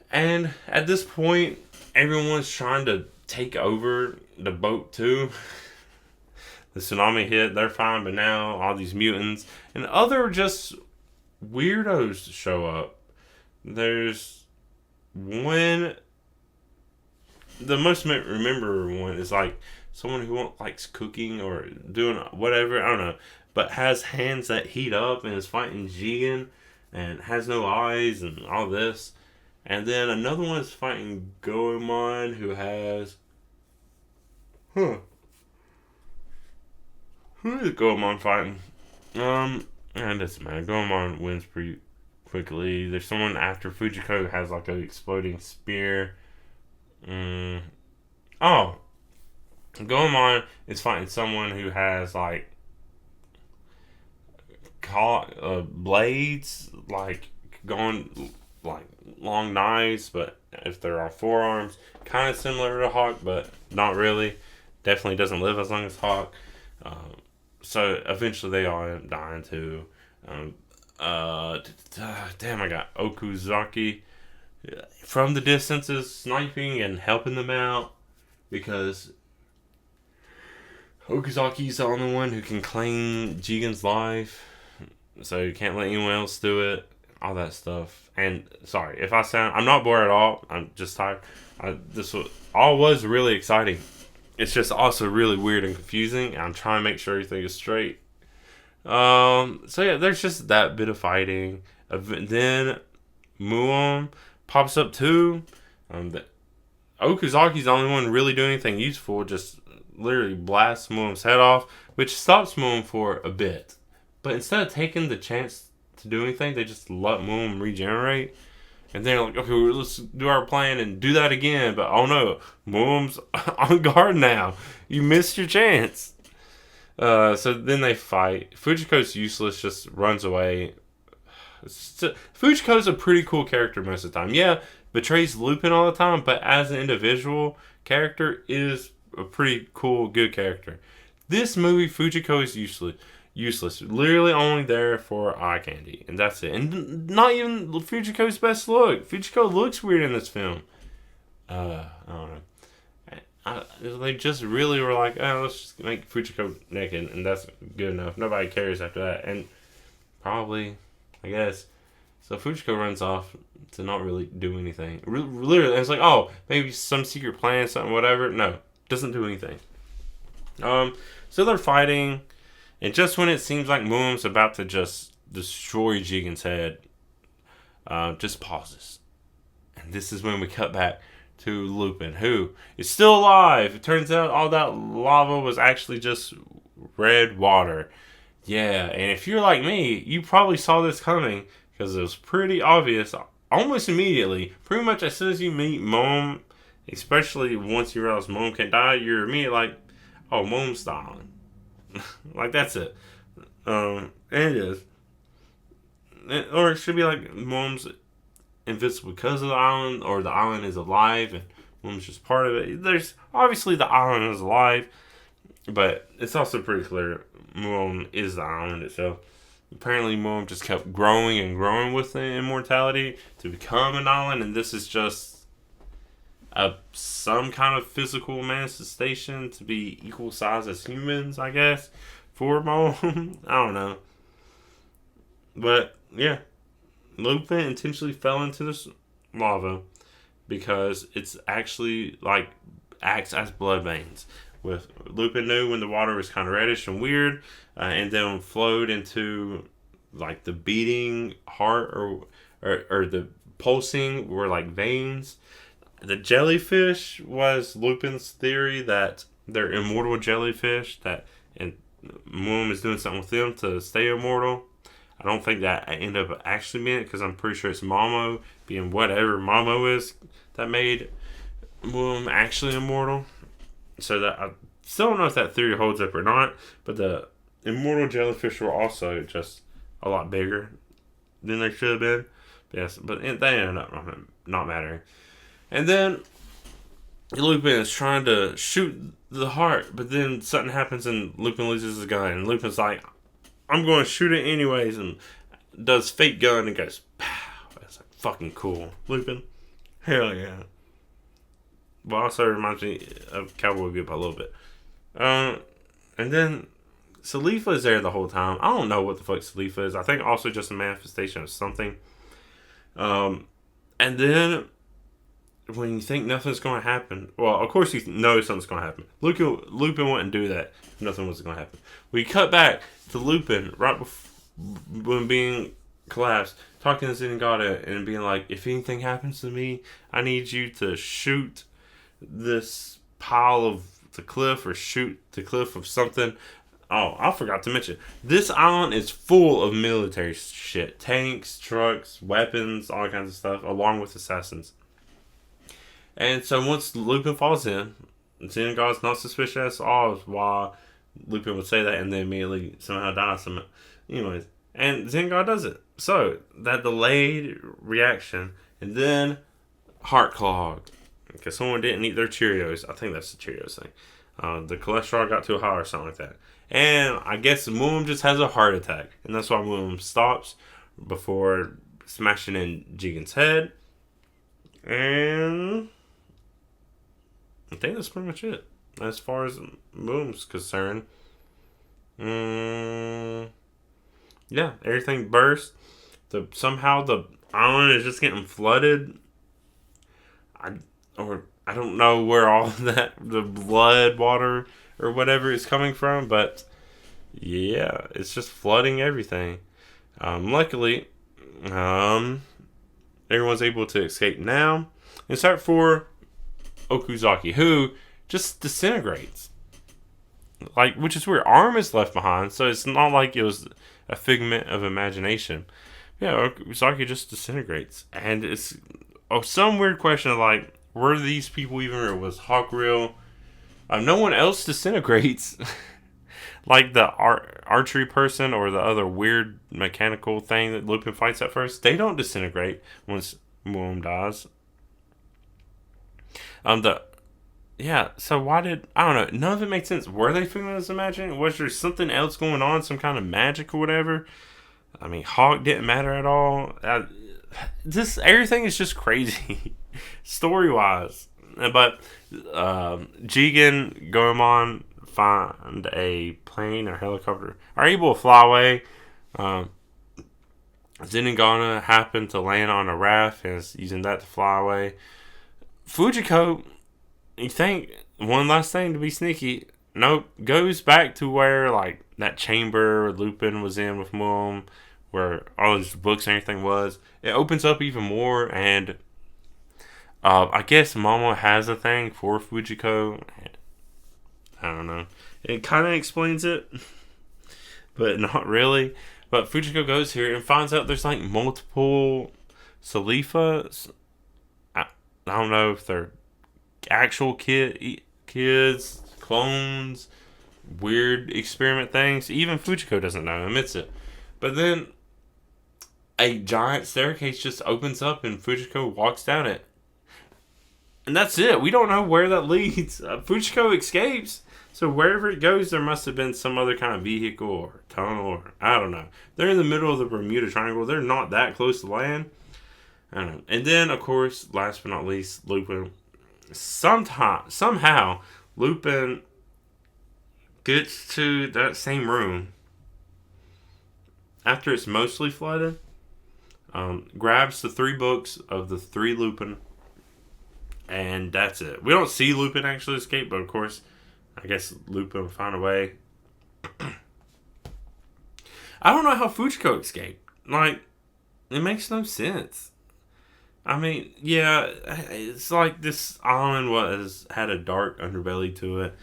And at this point, everyone's trying to take over the boat too. The tsunami hit, they're fine, but now all these mutants and other just weirdos show up. There's one, the most remember one is like someone who likes cooking or doing whatever, I don't know, but has hands that heat up and is fighting Jigen and has no eyes and all this. And then another one is fighting Goemon, who has... Who is Goemon fighting? And it doesn't matter. Goemon wins pretty quickly. There's someone after Fujiko who has like an exploding spear. Oh! Goemon is fighting someone who has like... blades, like going... like long knives, but if they're on forearms, kind of similar to Hawk, but not really. Definitely doesn't live as long as Hawk. So eventually they all end up dying too. Damn, I got Okuzaki from the distances sniping and helping them out because Okuzaki's the only one who can claim Jigen's life, so you can't let anyone else do it. All that stuff. And sorry if I'm not bored at all. I'm just tired. This was really exciting. It's just also really weird and confusing. I'm trying to make sure everything is straight. So yeah, there's just that bit of fighting. Then Muon pops up too. Okuzaki's the only one really doing anything useful. Just literally blasts Muon's head off, which stops Muon for a bit. But instead of taking the chance to do anything, they just let Muon regenerate. And they're like, okay, let's do our plan and do that again. But oh no, Muon's on guard now. You missed your chance. So then they fight. Fujiko's useless, just runs away. Fujiko's a pretty cool character most of the time. Yeah, betrays Lupin all the time, but as an individual character is a pretty cool, good character. This movie, Fujiko is useless. Literally only there for eye candy. And that's it. And not even Fujiko's best look. Fujiko looks weird in this film. I don't know. They just really were like, oh, let's just make Fujiko naked. And that's good enough. Nobody cares after that. And probably, I guess. So Fujiko runs off to not really do anything. Literally, it's like, oh, maybe some secret plan, something, whatever. No. Doesn't do anything. So they're fighting. And just when it seems like Muon's about to just destroy Jigen's head, just pauses. And this is when we cut back to Lupin, who is still alive. It turns out all that lava was actually just red water. Yeah, and if you're like me, you probably saw this coming because it was pretty obvious almost immediately. Pretty much as soon as you meet Mom, especially once you realize Mom can't die, you're immediately like, oh, Mom's dying. Like, that's it. And it is. Or it should be like Mom's invincible because of the island, or the island is alive and Mom's just part of it. There's obviously the island is alive, but it's also pretty clear Mom is the island itself. Apparently Mom just kept growing and growing with the immortality to become an island, and this is just some kind of physical manifestation to be equal size as humans, I guess, for Mom. I don't know. But, yeah. Lupin intentionally fell into this lava because it's actually, like, acts as blood veins. Lupin knew when the water was kind of reddish and weird, and then flowed into, like, the beating heart or the pulsing were, like, veins. The jellyfish was Lupin's theory that they're immortal jellyfish, and Moon is doing something with them to stay immortal. I don't think that ended up actually being it, because I'm pretty sure it's Momo being whatever Momo is that made Moon actually immortal. So that I still don't know if that theory holds up or not, but the immortal jellyfish were also just a lot bigger than they should have been. Yes, but they ended up not mattering. And then Lupin is trying to shoot the heart, but then something happens and Lupin loses his gun. And Lupin's like, I'm going to shoot it anyways, and does fake gun and goes, pow. It's like fucking cool. Lupin, hell yeah. But also reminds me of Cowboy Bebop a little bit. And then Salifa is there the whole time. I don't know what the fuck Salifa is. I think also just a manifestation of something. And then when you think nothing's going to happen, well, of course you know something's going to happen. Lupin wouldn't do that if nothing was going to happen. We cut back to Lupin right before when being collapsed, talking to Zenigata and being like, if anything happens to me, I need you to shoot this pile of the cliff or shoot the cliff of something. Oh, I forgot to mention, this island is full of military shit. Tanks, trucks, weapons, all kinds of stuff, along with assassins. And so once Lupin falls in, Zenigata's not suspicious at all why Lupin would say that and then immediately somehow dies. Anyways, and Zenigata does it. So, that delayed reaction, and then heart clog. Because someone didn't eat their Cheerios. I think that's the Cheerios thing. The cholesterol got too high or something like that. And I guess Moom just has a heart attack. And that's why Moom stops before smashing in Jigen's head. And I think that's pretty much it. As far as Moom's concerned. Yeah, everything burst. Somehow the island is just getting flooded. I don't know where all the blood water or whatever is coming from, but yeah, it's just flooding everything. Luckily, everyone's able to escape now, except for Okuzaki, who just disintegrates. Like, which is weird. Arm is left behind, so it's not like it was a figment of imagination. Yeah, Okuzaki just disintegrates. And it's some weird question of like, were these people even, or was Hawk real? No one else disintegrates. Like the archery person or the other weird mechanical thing that Lupin fights at first. They don't disintegrate once Moom dies. Yeah, so why did... I don't know. None of it makes sense. Were they figments of imagination? Was there something else going on? Some kind of magic or whatever? I mean, Hawk didn't matter at all. Everything is just crazy. Story-wise. But Jigen, Goemon find a plane or helicopter. Are able to fly away. Zenigata happened to land on a raft and is using that to fly away. Fujiko... You think one last thing to be sneaky? Nope. Goes back to where like that chamber Lupin was in with Moom, where all his books and everything was. It opens up even more, and I guess Momo has a thing for Fujiko. I don't know. It kind of explains it, but not really. But Fujiko goes here and finds out there's like multiple Salifas. I don't know if they're actual kids, clones, weird experiment things. Even Fujiko doesn't know, admits it. But then a giant staircase just opens up and Fujiko walks down it. And that's it. We don't know where that leads. Fujiko escapes. So wherever it goes, there must have been some other kind of vehicle or tunnel or I don't know. They're in the middle of the Bermuda Triangle. They're not that close to land. I don't know. And then, of course, last but not least, Lupin. Somehow, Lupin gets to that same room after it's mostly flooded, grabs the 3 books of the 3 Lupin, and that's it. We don't see Lupin actually escape, but of course, I guess Lupin will find a way. I don't know how Fujiko escaped. Like, it makes no sense. I mean, yeah, it's like this island had a dark underbelly to it.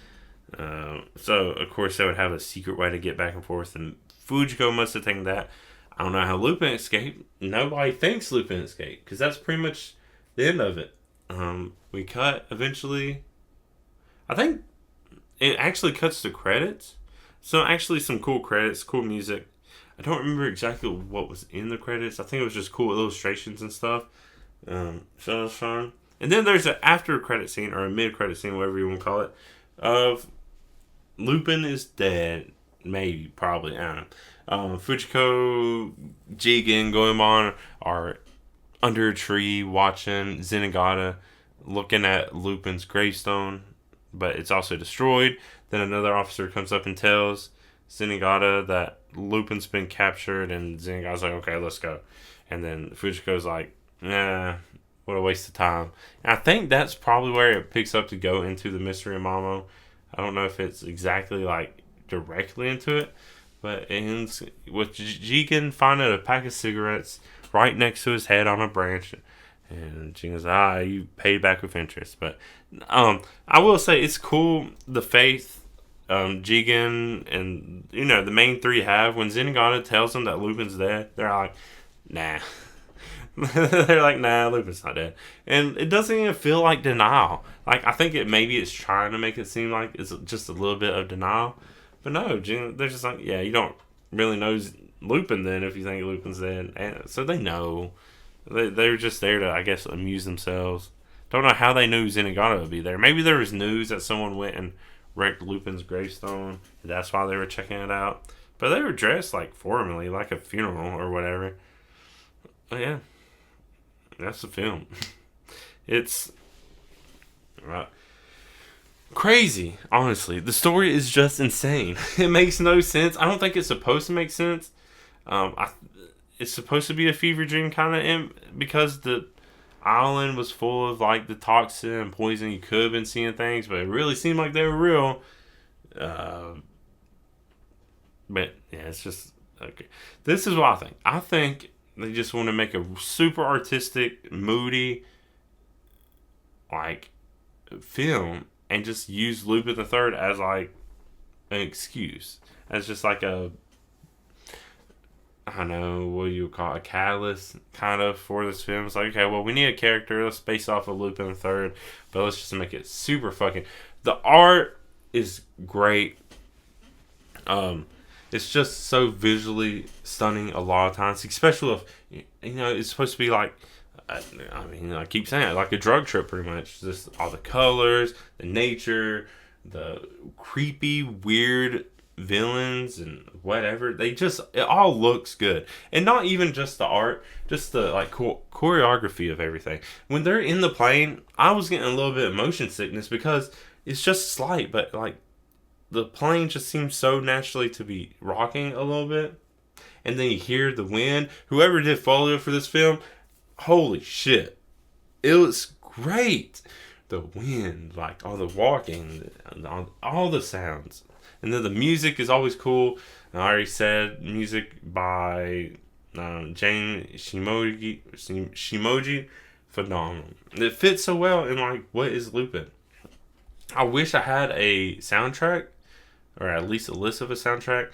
So, of course, they would have a secret way to get back and forth. And Fujiko must have taken that. I don't know how Lupin escaped. Nobody thinks Lupin escaped. Because that's pretty much the end of it. We cut eventually. I think it actually cuts to credits. So, actually, some cool credits, cool music. I don't remember exactly what was in the credits. I think it was just cool illustrations and stuff. So it was fun. And then there's an after credit scene, or a mid credit scene, whatever you want to call it, of Lupin is dead. Maybe, probably, I don't know. Fujiko, Jigen, Goemon are under a tree watching Zenigata looking at Lupin's gravestone, but it's also destroyed. Then another officer comes up and tells Zenigata that Lupin's been captured, and Zenigata's like, okay, let's go. And then Fujiko's like, nah, what a waste of time. And I think that's probably where it picks up to go into the mystery of Mamo. I don't know if it's exactly like directly into it, but it ends with Jigen finding a pack of cigarettes right next to his head on a branch. And Jigen's, you paid back with interest. But I will say it's cool, the faith Jigen and, the main three have. When Zenigata tells them that Lupin's dead, they're like, nah. They're like, nah, Lupin's not dead. And it doesn't even feel like denial. Like, I think maybe it's trying to make it seem like it's just a little bit of denial. But no, they're just like, yeah, you don't really know Lupin then if you think Lupin's dead. And so they know. They're just there to, I guess, amuse themselves. Don't know how they knew Zenigata would be there. Maybe there was news that someone went and wrecked Lupin's gravestone. And that's why they were checking it out. But they were dressed like formally, like a funeral or whatever. But yeah, that's the film. It's crazy, honestly. The story is just insane. It makes no sense. I don't think it's supposed to make sense. It's supposed to be a fever dream kind of, because the island was full of like the toxin and poison. You could have been seeing things, but it really seemed like they were real. But yeah, it's just okay. This is what I think. I think they just want to make a super artistic, moody, like, film, and just use Lupin the Third as like an excuse, as just like a, I don't know, what you would call it, a catalyst kind of for this film. It's like, okay, well, we need a character, let's base off of Lupin the Third, but let's just make it super fucking. The art is great. It's just so visually stunning a lot of times, especially if, it's supposed to be like, I keep saying it, like a drug trip pretty much. Just all the colors, the nature, the creepy, weird villains and whatever. It all looks good. And not even just the art, just the like choreography of everything. When they're in the plane, I was getting a little bit of motion sickness because it's just slight, but like the plane just seems so naturally to be rocking a little bit. And then you hear the wind. Whoever did folio for this film, holy shit, it was great. The wind, like all the walking, all the sounds. And then the music is always cool. And I already said music by Jane Shimoji, phenomenal. It fits so well in like what is Lupin. I wish I had a soundtrack, or at least a list of a soundtrack.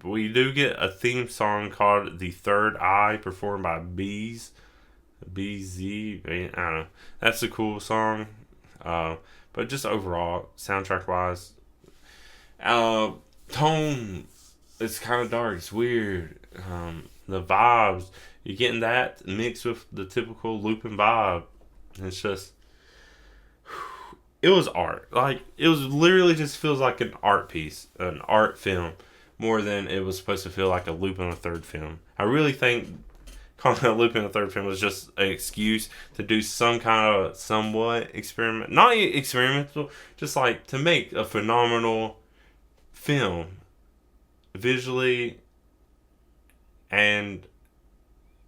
We do get a theme song called "The Third Eye" performed by BZ. I don't know. That's a cool song. But just overall, soundtrack wise, tone, it's kind of dark. It's weird. The vibes, you're getting that mixed with the typical Lupin vibe. It's just, it was art. Like, it was literally just feels like an art piece, an art film, more than it was supposed to feel like a Lupin the Third film. I really think calling it Lupin the Third film was just an excuse to do some kind of somewhat experiment, not experimental, just like to make a phenomenal film, visually and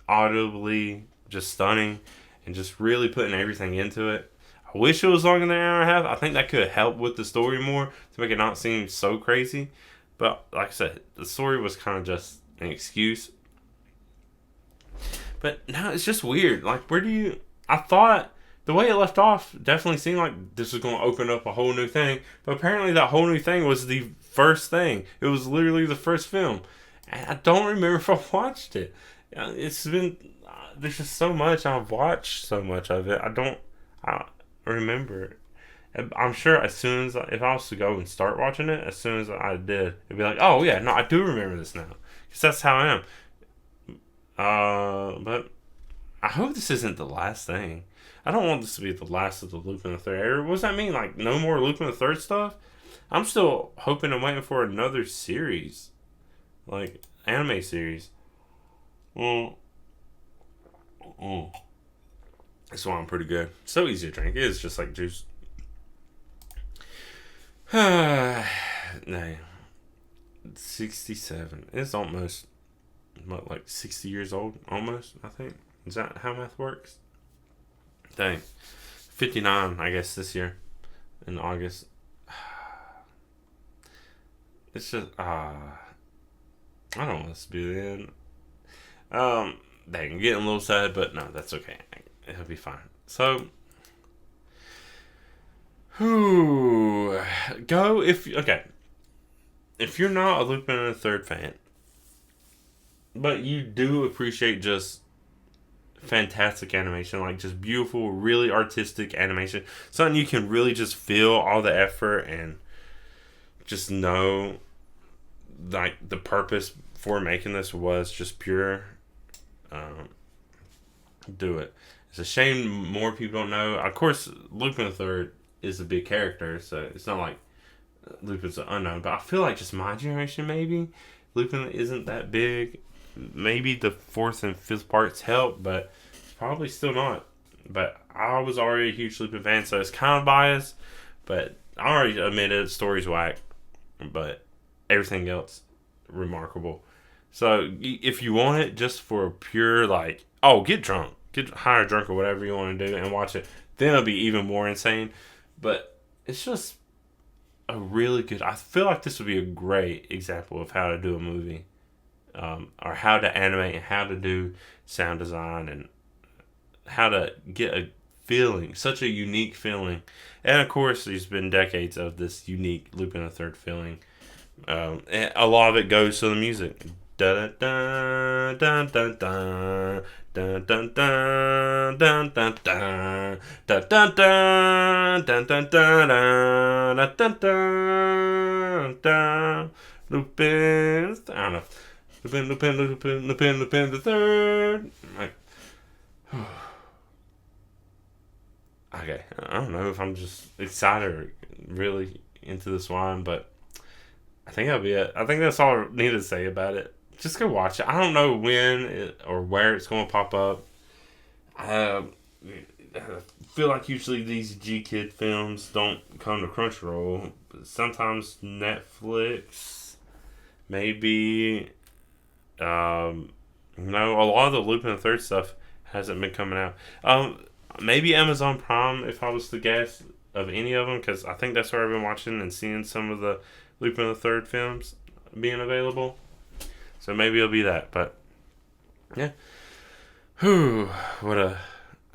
audibly just stunning, and just really putting everything into it. I wish it was longer than an hour and a half. I think that could have helped with the story more to make it not seem so crazy. But like I said, the story was kind of just an excuse. But now it's just weird. Like, I thought the way it left off definitely seemed like this was going to open up a whole new thing. But apparently that whole new thing was the first thing. It was literally the first film. And I don't remember if I watched it. It's been, there's just so much. I've watched so much of it. I don't remember. I'm sure as soon as, if I was to go and start watching it, as soon as I did, it'd be like, oh yeah, no, I do remember this now. Because that's how I am. But I hope this isn't the last thing. I don't want this to be the last of the Lupin the Third era. What does that mean? Like, no more Lupin the Third stuff? I'm still hoping and waiting for another series. Like, anime series. Mm. Mm. This one pretty good. So easy to drink. It is just like juice. No. 67. It's almost, what, like 60 years old? Almost, I think. Is that how math works? Dang. 59, I guess, this year. In August. It's just, I don't want this to be the end. Dang, I'm getting a little sad, but no, that's okay. It'll be fine. So, go if you're not a Lupin the Third fan, but you do appreciate just fantastic animation, like just beautiful, really artistic animation, something you can really just feel all the effort and just know, like, the purpose for making this was just pure. Do it. It's a shame more people don't know. Of course, Lupin the Third is a big character, so it's not like Lupin's unknown. But I feel like just my generation, maybe Lupin isn't that big. Maybe the fourth and fifth parts help, but probably still not. But I was already a huge Lupin fan, so it's kind of biased. But I already admitted the story's whack, but everything else remarkable. So if you want it just for pure, like, oh, get drunk, get high or drunk or whatever you want to do and watch it, then it'll be even more insane. But it's just a really good, I feel like this would be a great example of how to do a movie, or how to animate and how to do sound design and how to get a feeling, such a unique feeling. And of course, there's been decades of this unique Lupin the Third feeling. And a lot of it goes to the music. Da da da da da da da da da da da da da da da da da da. Lupin, I don't know. Lupin the Third. Okay, I don't know if I'm just excited or really into this one, but I think that'll be it. I think that's all I need to say about it. Just go watch it. I don't know when or where it's going to pop up. I feel like usually these G-Kid films don't come to Crunchyroll. But sometimes Netflix, maybe. No, a lot of the Lupin the Third stuff hasn't been coming out. Maybe Amazon Prime, if I was to guess, of any of them, because I think that's where I've been watching and seeing some of the Lupin the Third films being available. So maybe it'll be that, but yeah. I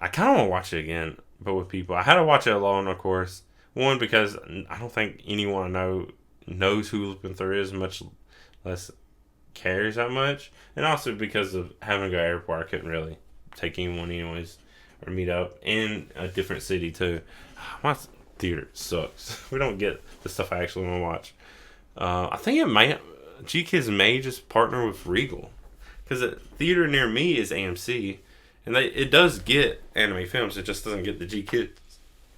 kind of want to watch it again, but with people. I had to watch it alone, of course. One, because I don't think anyone knows who Lupin the Third is, much less cares that much. And also because of having to go to the airport, I couldn't really take anyone anyways, or meet up in a different city too. My theater sucks. We don't get the stuff I actually want to watch. I think G-Kids may just partner with Regal, because the theater near me is AMC, and it does get anime films. It just doesn't get the G-Kids.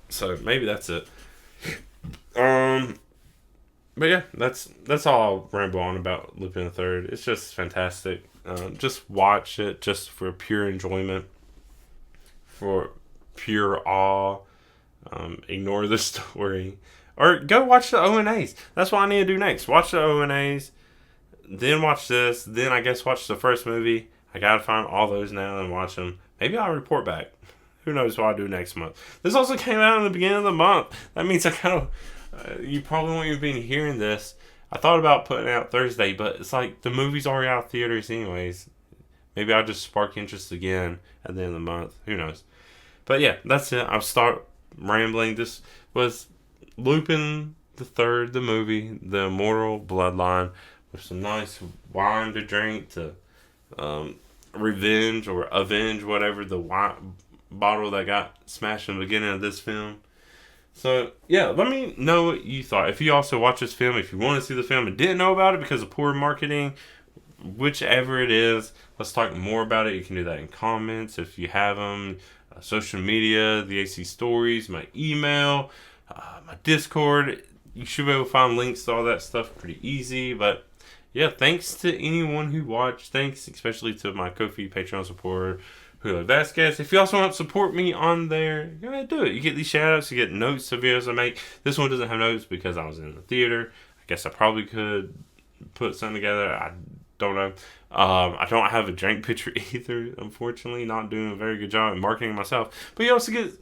So maybe that's it. But yeah, that's all I'll ramble on about Lupin the Third. It's just fantastic. Just watch it just for pure enjoyment, for pure awe. Ignore the story. Or go watch the ONAs. That's what I need to do next. Watch the ONAs. Then watch this. Then I guess watch the first movie. I gotta find all those now and watch them. Maybe I'll report back. Who knows what I'll do next month. This also came out in the beginning of the month. That means I kind of... you probably won't even be hearing this. I thought about putting it out Thursday, but it's like the movie's already out of theaters anyways. Maybe I'll just spark interest again at the end of the month. Who knows? But yeah, that's it. I'll start rambling. This was Lupin the Third, the movie, the Immortal Bloodline, with some nice wine to drink to revenge or avenge whatever the wine bottle that got smashed in the beginning of this film. So yeah, let me know what you thought. If you also watch this film, if you want to see the film and didn't know about it because of poor marketing, whichever it is, let's talk more about it. You can do that in comments if you have them. Social media, the AC Stories, my email, my Discord. You should be able to find links to all that stuff pretty easy. But yeah, thanks to anyone who watched. Thanks especially to my Ko-fi Patreon supporter, Julio Vasquez. If you also want to support me on there, go ahead and do it. You get these shoutouts, you get notes of videos I make. This one doesn't have notes because I was in the theater. I guess I probably could put something together. I don't know. I don't have a drink picture either, unfortunately. Not doing a very good job at marketing myself. But you also get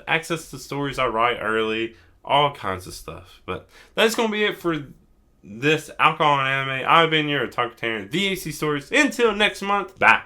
access to stories I write early, all kinds of stuff. But that's going to be it for this Alcohol and Anime. I've been your otaku, the AC Stories. Until next month, bye.